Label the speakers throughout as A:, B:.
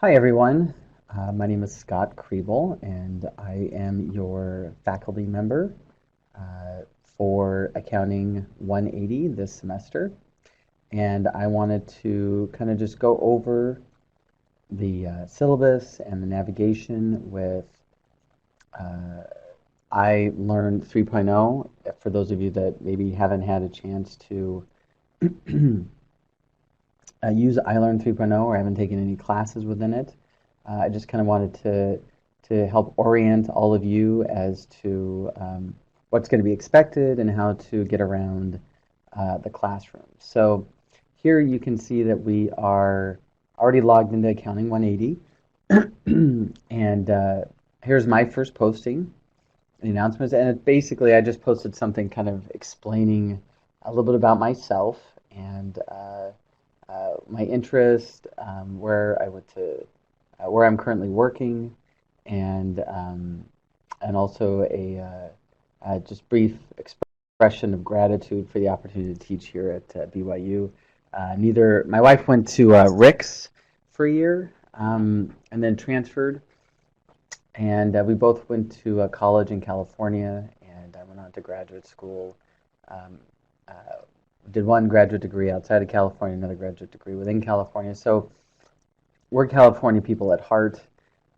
A: Hi everyone, my name is Scott Kriebel and I am your faculty member for Accounting 180 this semester. And I wanted to kind of just go over the syllabus and the navigation with uh, I Learned 3.0 for those of you that maybe haven't had a chance to use iLearn 3.0 or haven't taken any classes within it. I just kind of wanted to help orient all of you as to what's going to be expected and how to get around the classroom. So here you can see that we are already logged into Accounting 180. And here's my first posting, the announcements. And basically, I just posted something kind of explaining a little bit about myself and my interest, where I'm currently working, and and also a just brief expression of gratitude for the opportunity to teach here at BYU. Neither my wife went to Rick's for a year and then transferred, and we both went to college in California, and I went on to graduate school. Um, uh, did one graduate degree outside of California, another graduate degree within California. So we're California people at heart.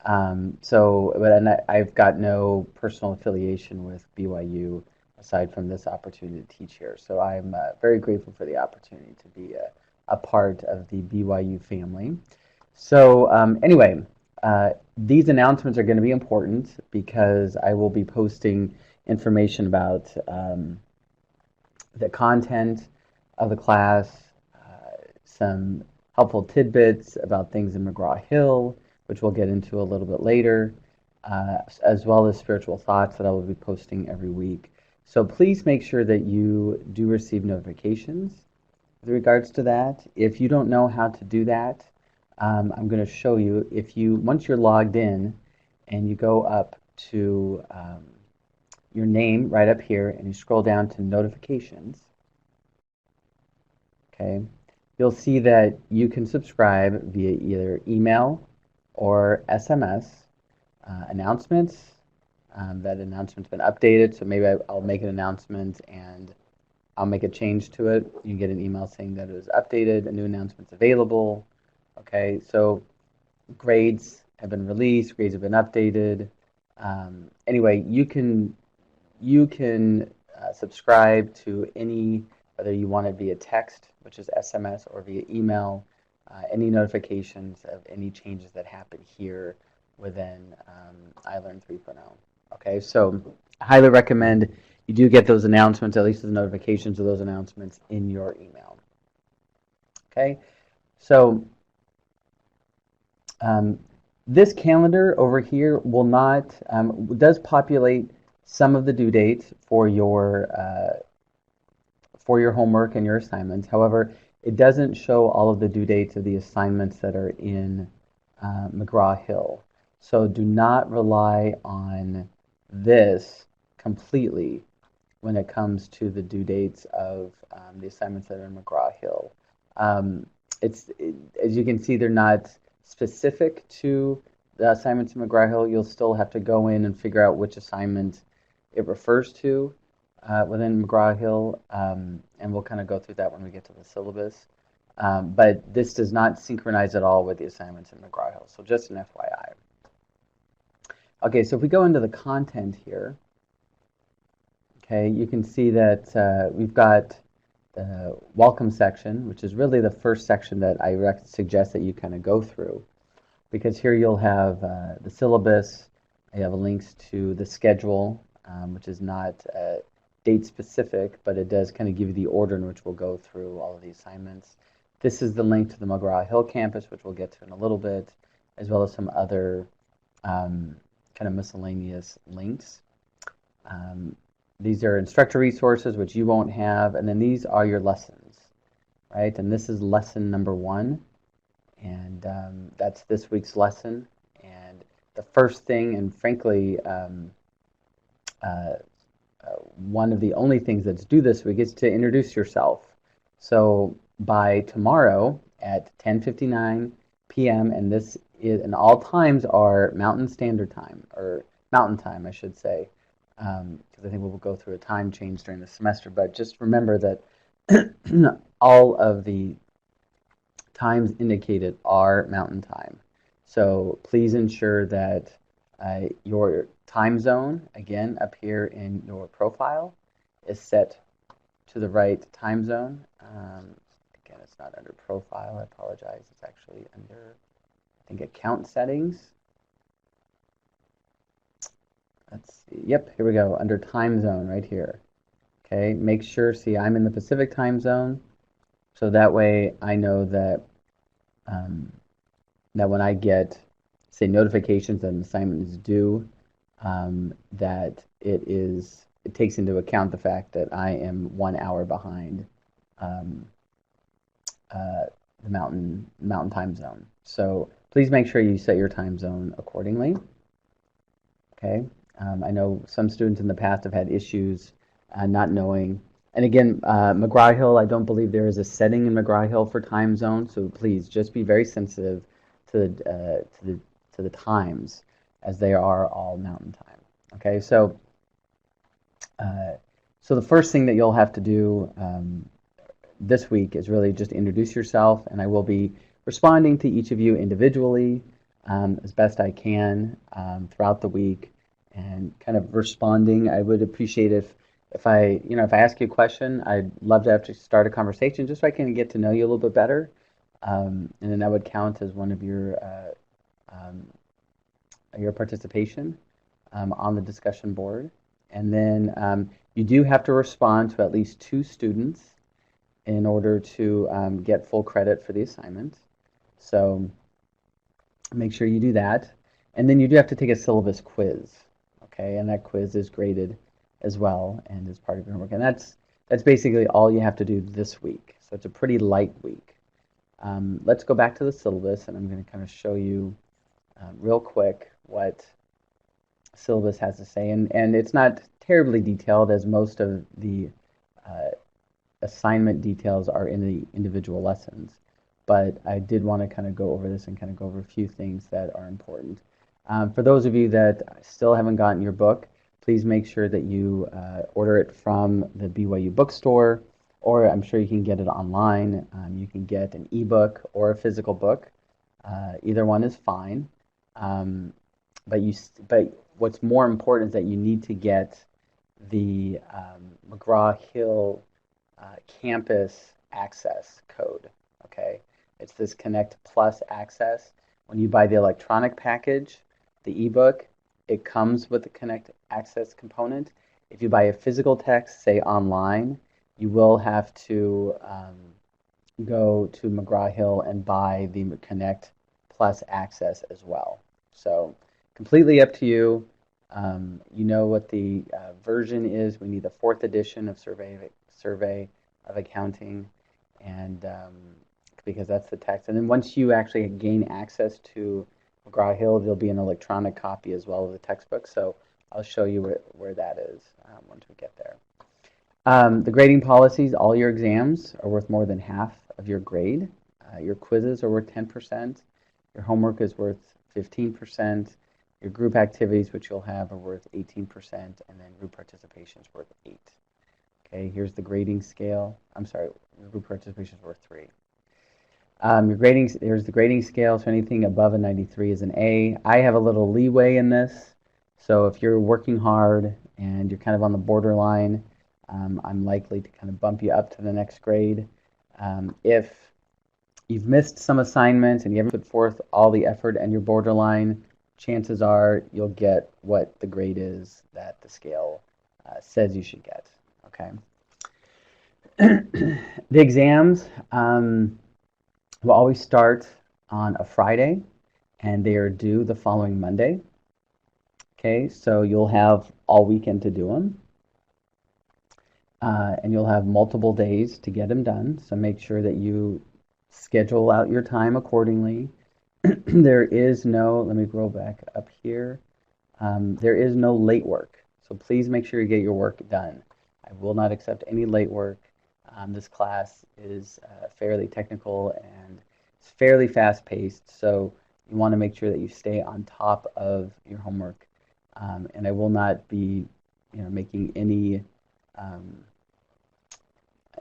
A: I've got no personal affiliation with BYU aside from this opportunity to teach here. So I'm very grateful for the opportunity to be a part of the BYU family. So anyway, these announcements are going to be important because I will be posting information about the content of the class, some helpful tidbits about things in McGraw-Hill, which we'll get into a little bit later, as well as spiritual thoughts that I will be posting every week. So please make sure that you do receive notifications with regards to that. If you don't know how to do that, I'm going to show you. Once you're logged in and you go up to your name right up here and you scroll down to notifications, okay, you'll see that you can subscribe via either email or SMS announcements. That announcement's been updated, so maybe I'll make an announcement and I'll make a change to it. You get an email saying that it was updated, a new announcement's available. Okay, so grades have been released, grades have been updated. Anyway, you can subscribe to any, whether you want it via text, which is SMS, or via email, any notifications of any changes that happen here within iLearn 3.0. Okay, so I highly recommend you do get those announcements, at least the notifications of those announcements in your email. Okay, so um, this calendar over here will not, does populate some of the due dates for your homework and your assignments. However, it doesn't show all of the due dates of the assignments that are in McGraw-Hill. So do not rely on this completely when it comes to the due dates of the assignments that are in McGraw-Hill. Um, as you can see, they're not specific to the assignments in McGraw-Hill. You'll still have to go in and figure out which assignment it refers to within McGraw-Hill, and we'll kind of go through that when we get to the syllabus. But this does not synchronize at all with the assignments in McGraw-Hill, so just an FYI. Okay, so if we go into the content here, okay, you can see that we've got the welcome section, which is really the first section that I suggest that you kind of go through, because here you'll have the syllabus, you have links to the schedule, which is not date specific, but it does kind of give you the order in which we'll go through all of the assignments. This is the link to the McGraw-Hill campus, which we'll get to in a little bit, as well as some other kind of miscellaneous links. These are instructor resources, which you won't have, and then these are your lessons, right? And this is lesson number 1, and that's this week's lesson. And the first thing, and frankly, one of the only things that's due this week is to introduce yourself. So by tomorrow at 10:59 p.m. and all times are Mountain Standard Time, or Mountain Time, I should say, because I think we'll go through a time change during the semester. But just remember that all of the times indicated are Mountain Time. So please ensure that your time zone, again, up here in your profile, is set to the right time zone. Again, it's not under profile, I apologize. It's actually under, I think, account settings. Let's see. Yep, here we go, under time zone right here. Okay, make sure, see, I'm in the Pacific time zone, so that way I know that that when I get, say, notifications that an assignment is due, that it takes into account the fact that I am 1 hour behind the mountain time zone. So please make sure you set your time zone accordingly. Okay. I know some students in the past have had issues not knowing. And again, McGraw-Hill, I don't believe there is a setting in McGraw-Hill for time zone. So please just be very sensitive to the times, as they are all Mountain Time. Okay. So the first thing that you'll have to do this week is really just introduce yourself, and I will be responding to each of you individually as best I can throughout the week, and kind of responding. I would appreciate if I ask you a question, I'd love to actually start a conversation just so I can get to know you a little bit better, and then that would count as one of your participation on the discussion board. And then you do have to respond to at least 2 students in order to get full credit for the assignment. So make sure you do that. And then you do have to take a syllabus quiz, okay? And that quiz is graded as well and is part of your homework. And that's basically all you have to do this week. So it's a pretty light week. Let's go back to the syllabus, and I'm going to kind of show you real quick what syllabus has to say. And it's not terribly detailed, as most of the assignment details are in the individual lessons, but I did want to kind of go over this and kind of go over a few things that are important. For those of you that still haven't gotten your book, please make sure that you order it from the BYU bookstore, or I'm sure you can get it online. You can get an ebook or a physical book. Either one is fine. But what's more important is that you need to get the McGraw-Hill campus access code. Okay, it's this Connect Plus access. When you buy the electronic package, the ebook, it comes with the Connect access component. If you buy a physical text, say online, you will have to go to McGraw-Hill and buy the Connect Plus access as well. So completely up to you. You know what the version is. We need the 4th edition of Survey of Accounting, and because that's the text. And then once you actually gain access to McGraw-Hill, there'll be an electronic copy as well of the textbook. So I'll show you where that is once we get there. The grading policies: all your exams are worth more than half of your grade. Your quizzes are worth 10%. Your homework is worth 15%. Your group activities, which you'll have, are worth 18%, and then group participation is worth 8. Okay, here's the grading scale. I'm sorry, group participation is worth 3. Here's the grading scale. So anything above a 93 is an A. I have a little leeway in this. So if you're working hard and you're kind of on the borderline, I'm likely to kind of bump you up to the next grade. If you've missed some assignments and you haven't put forth all the effort and you're borderline, chances are you'll get what the grade is that the scale says you should get. Okay. The exams will always start on a Friday, and they are due the following Monday. Okay, so you'll have all weekend to do them, and you'll have multiple days to get them done. So make sure that you schedule out your time accordingly. There is no, let me go back up here. There is no late work. So please make sure you get your work done. I will not accept any late work. This class is fairly technical, and It's fairly fast-paced, so you want to make sure that you stay on top of your homework. And I will not be, making any um,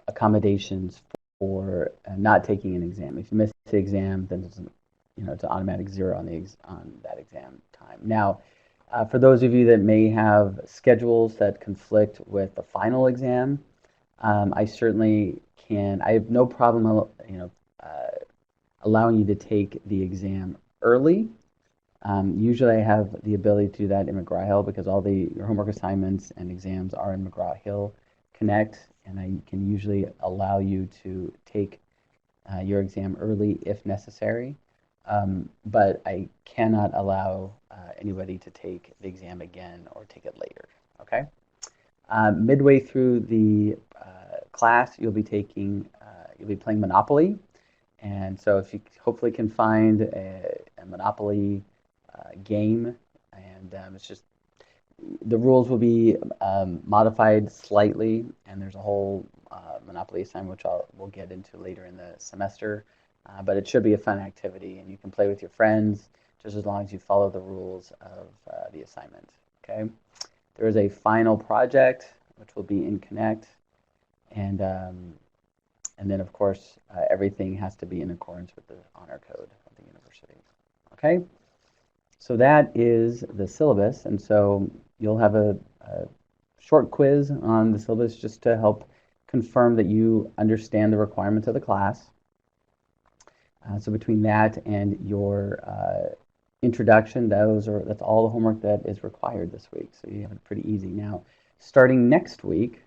A: accommodations for not taking an exam. If you miss the exam, then it's an automatic zero on that exam time. Now, for those of you that may have schedules that conflict with the final exam, I certainly can. I have no problem, allowing you to take the exam early. Usually, I have the ability to do that in McGraw-Hill because all your homework assignments and exams are in McGraw-Hill Connect, and I can usually allow you to take your exam early if necessary. But I cannot allow anybody to take the exam again or take it later. Okay. Midway through the class, you'll be playing Monopoly, and so if you hopefully can find a Monopoly game, and it's just the rules will be modified slightly, and there's a whole Monopoly assignment which we'll get into later in the semester. But it should be a fun activity, and you can play with your friends just as long as you follow the rules of the assignment. Okay. There is a final project which will be in Connect, and then of course everything has to be in accordance with the honor code of the university. Okay. So that is the syllabus, and so you'll have a short quiz on the syllabus just to help confirm that you understand the requirements of the class. So between that and your introduction, that's all the homework that is required this week. So you have it pretty easy. Now, starting next week,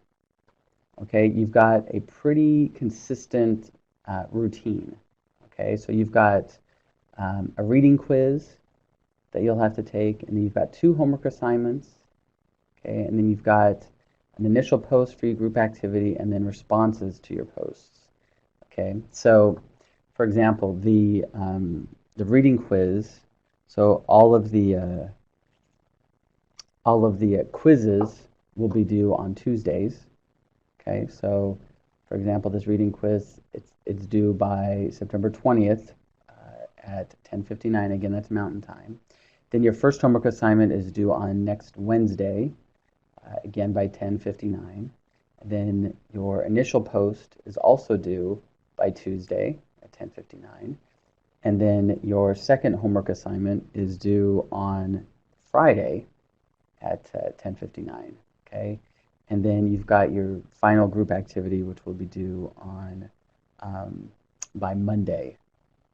A: okay, you've got a pretty consistent routine. Okay, so you've got a reading quiz that you'll have to take, and then you've got 2 homework assignments. Okay, and then you've got an initial post for your group activity, and then responses to your posts. Okay, so for example, the reading quiz. So all of the quizzes will be due on Tuesdays. Okay, so for example, this reading quiz it's due by September 20th at 10:59. Again, that's Mountain Time. Then your first homework assignment is due on next Wednesday, again by 10:59. Then your initial post is also due by Tuesday at 10:59. And then your second homework assignment is due on Friday at 10:59. Okay, and then you've got your final group activity, which will be due on by Monday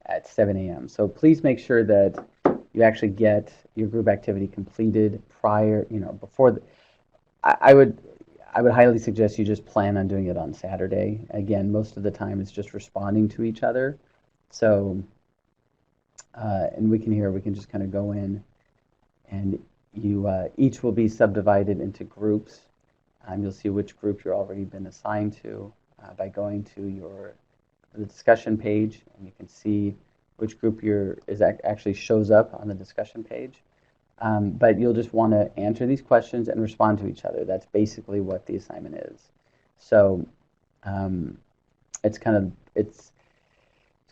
A: at 7 a.m. So please make sure that you actually get your group activity completed prior, before. I would highly suggest you just plan on doing it on Saturday. Again, most of the time it's just responding to each other. So, and we can just kind of go in, and you each will be subdivided into groups. You'll see which group you've already been assigned to by going to the discussion page, and you can see which group actually shows up on the discussion page. But you'll just want to answer these questions and respond to each other. That's basically what the assignment is. So it's kind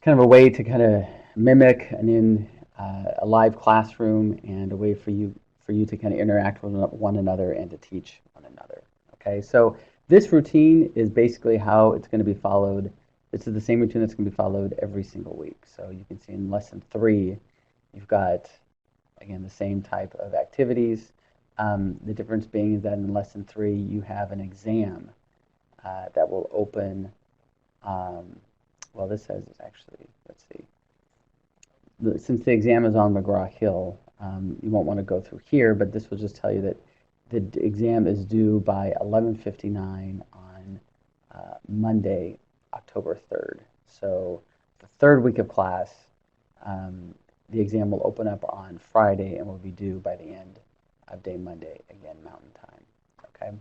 A: of a way to kind of mimic a live classroom, and a way for you to kind of interact with one another and to teach one another. Okay, so this routine is basically how it's going to be followed. This is the same routine that's going to be followed every single week. So you can see in lesson 3, you've got, again, the same type of activities. The difference being is that in lesson 3, you have an exam that will open. Well, this says actually, let's see. Since the exam is on McGraw-Hill, you won't want to go through here, but this will just tell you that the exam is due by 11:59 on Monday, October 3rd. So the third week of class, the exam will open up on Friday and will be due by the end of day Monday, again, Mountain Time. Okay.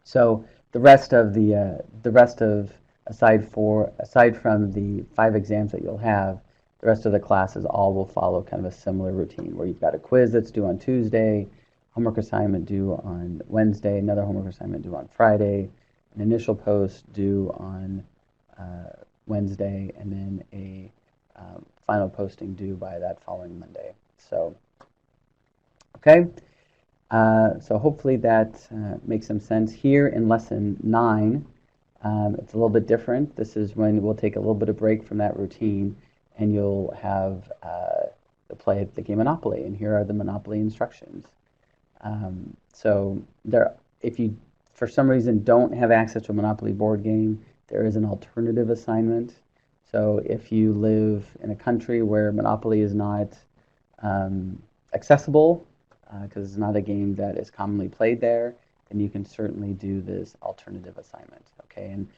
A: So the rest of aside from the 5 exams that you'll have, the rest of the classes all will follow kind of a similar routine, where you've got a quiz that's due on Tuesday, homework assignment due on Wednesday, another homework assignment due on Friday, an initial post due on Wednesday, and then a final posting due by that following Monday. So, okay. So hopefully that makes some sense. Here in lesson 9, it's a little bit different. This is when we'll take a little bit of break from that routine, and you'll have the play the game Monopoly, and here are the Monopoly instructions. So there, if you for some reason don't have access to a Monopoly board game, there is an alternative assignment. So if you live in a country where Monopoly is not accessible, because it's not a game that is commonly played there, then you can certainly do this alternative assignment. Okay, and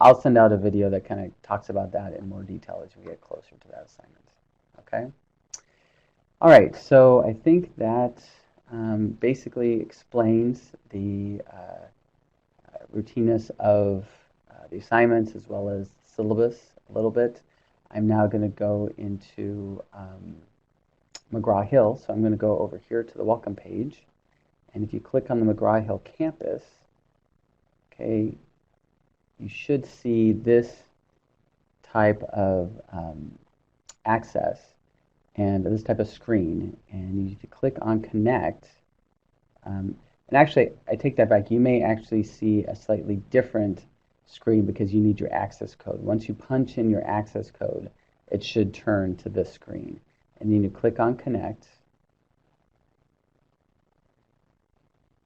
A: I'll send out a video that kind of talks about that in more detail as we get closer to that assignment. Okay. All right, so I think that basically explains the routineness of the assignments as well as syllabus a little bit. I'm now going to go into McGraw-Hill, so I'm going to go over here to the welcome page, and if you click on the McGraw-Hill campus, okay, you should see this type of access and this type of screen, and if you click on connect, and actually I take that back, you may actually see a slightly different screen because you need your access code. Once you punch in your access code, it should turn to this screen, and then you click on connect.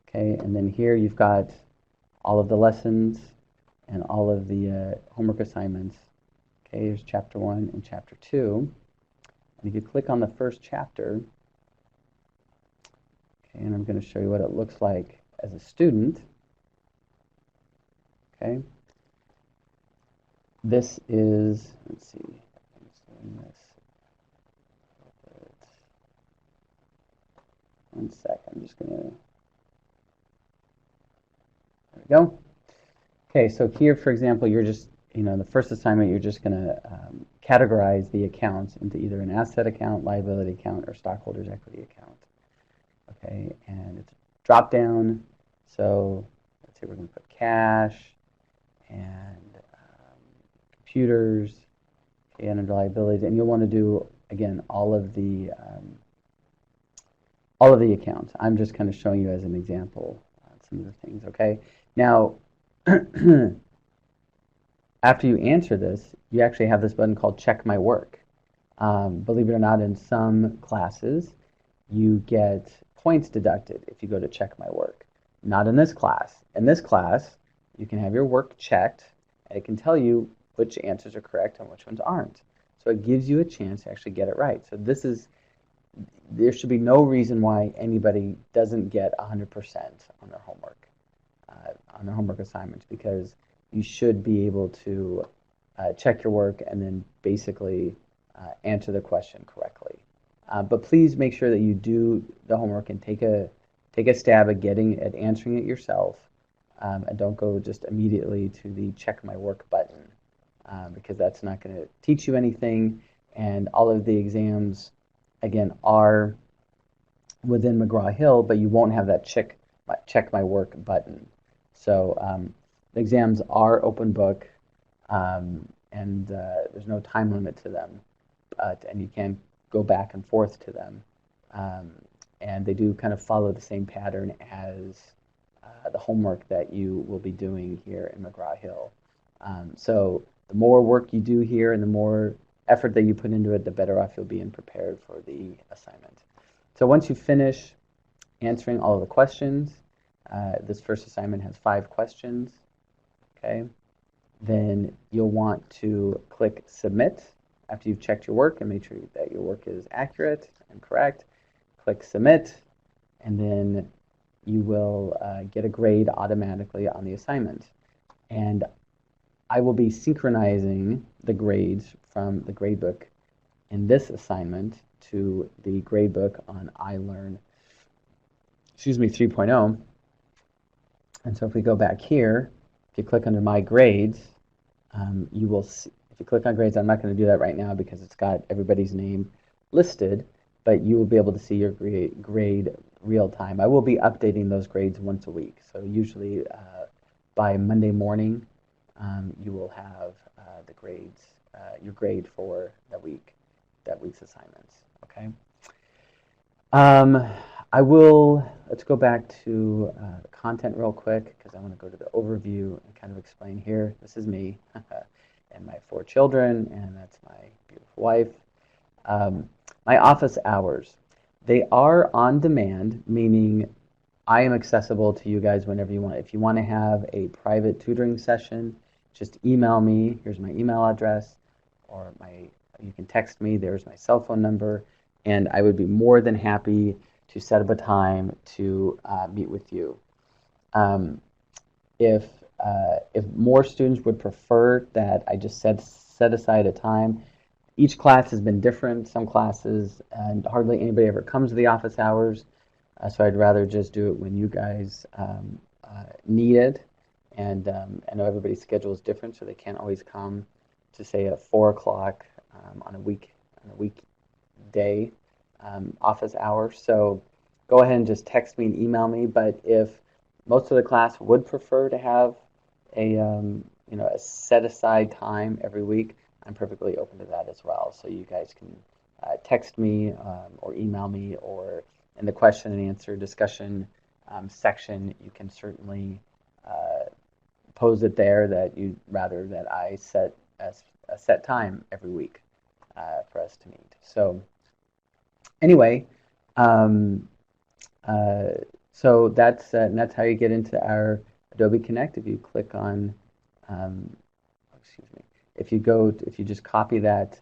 A: Okay, and then here you've got all of the lessons and all of the homework assignments. Okay, here's chapter 1 and chapter 2. And if you click on the first chapter, okay, and I'm going to show you what it looks like as a student. Okay, this is, let's see, I'm just doing this. One sec, I'm just going to, there we go. Okay, so here, for example, you're just, the first assignment, you're just going to categorize the accounts into either an asset account, liability account, or stockholders' equity account. Okay, and it's a drop down. So let's say we're going to put cash and computers, okay, and under liabilities, and you'll want to do again all of the accounts. I'm just kind of showing you as an example some of the things. Okay, now. After you answer this, you actually have this button called Check My Work. Believe it or not, in some classes, you get points deducted if you go to Check My Work. Not in this class. In this class, you can have your work checked, and it can tell you which answers are correct and which ones aren't. So it gives you a chance to actually get it right. So there should be no reason why anybody doesn't get 100% on their homework assignments, because you should be able to check your work and then basically answer the question correctly. But please make sure that you do the homework and take a stab at answering it yourself, and don't go just immediately to the Check My Work button, because that's not going to teach you anything. And all of the exams, again, are within McGraw-Hill, but you won't have that Check My Work button. So the exams are open book, and there's no time limit to them, and you can go back and forth to them. And they do kind of follow the same pattern as the homework that you will be doing here in McGraw-Hill. So the more work you do here and the more effort that you put into it, the better off you'll be and prepared for the assignment. So once you finish answering all of the questions, this first assignment has 5 questions, okay? Then you'll want to click Submit after you've checked your work and make sure that your work is accurate and correct. Click Submit, and then you will get a grade automatically on the assignment. And I will be synchronizing the grades from the gradebook in this assignment to the gradebook on iLearn 3.0. And so if we go back here, if you click under My Grades, you will see, if you click on grades, I'm not going to do that right now because it's got everybody's name listed, but you will be able to see your grade real time. I will be updating those grades once a week. So usually by Monday morning, you will have the grades, your grade for that week's assignments. Okay. Um, let's go back to the content real quick because I want to go to the overview and kind of explain here. This is me and my 4 children, and that's my beautiful wife. My office hours, they are on demand, meaning I am accessible to you guys whenever you want. If you want to have a private tutoring session, just email me. Here's my email address, or you can text me. There's my cell phone number, and I would be more than happy to set up a time to meet with you. Um, if more students would prefer that I just set aside a time, each class has been different. Some classes, and hardly anybody ever comes to the office hours. So I'd rather just do it when you guys need it. And I know everybody's schedule is different, so they can't always come to say at 4 o'clock on a weekday office hour. So go ahead and just text me and email me. But if most of the class would prefer to have a a set aside time every week, I'm perfectly open to that as well. So you guys can text me or email me, or in the question and answer discussion section, you can certainly pose it there that you'd rather that I set a set time every week for us to meet. So anyway, so that's how you get into our Adobe Connect. If you click on, excuse me, if you just copy that.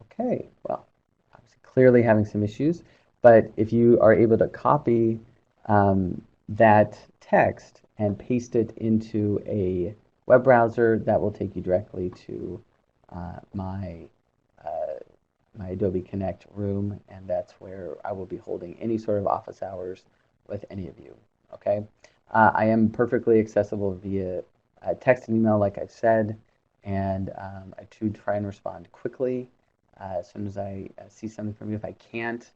A: Okay, well, I was clearly having some issues, but if you are able to copy that text and paste it into a web browser, that will take you directly to my Adobe Connect room, and that's where I will be holding any sort of office hours with any of you. Okay, I am perfectly accessible via text and email, like I've said, and I do try and respond quickly as soon as I see something from you. If I can't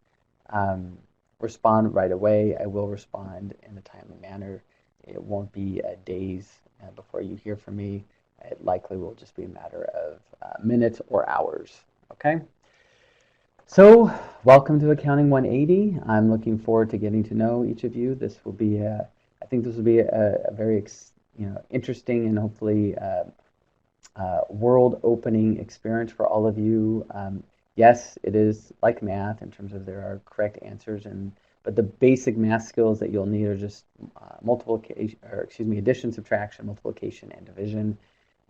A: respond right away, I will respond in a timely manner. It won't be days before you hear from me. It likely will just be a matter of minutes or hours. Okay. So, welcome to Accounting 180. I'm looking forward to getting to know each of you. This will be, I think, this will be a very, interesting and hopefully world-opening experience for all of you. Yes, it is like math in terms of there are correct answers, but the basic math skills that you'll need are just addition, subtraction, multiplication, and division.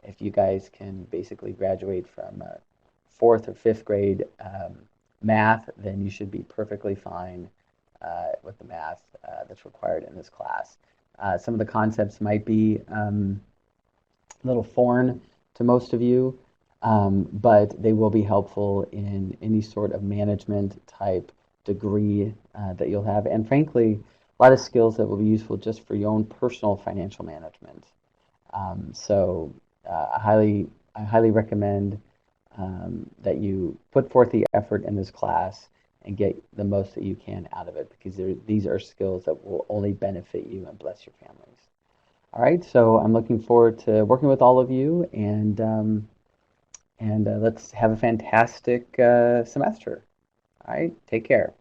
A: If you guys can basically graduate from 4th or 5th grade math, then you should be perfectly fine with the math that's required in this class. Some of the concepts might be a little foreign to most of you, but they will be helpful in any sort of management type degree that you'll have, and frankly, a lot of skills that will be useful just for your own personal financial management. So I highly recommend that you put forth the effort in this class and get the most that you can out of it, because these are skills that will only benefit you and bless your families. All right, so I'm looking forward to working with all of you, and let's have a fantastic semester. All right, take care.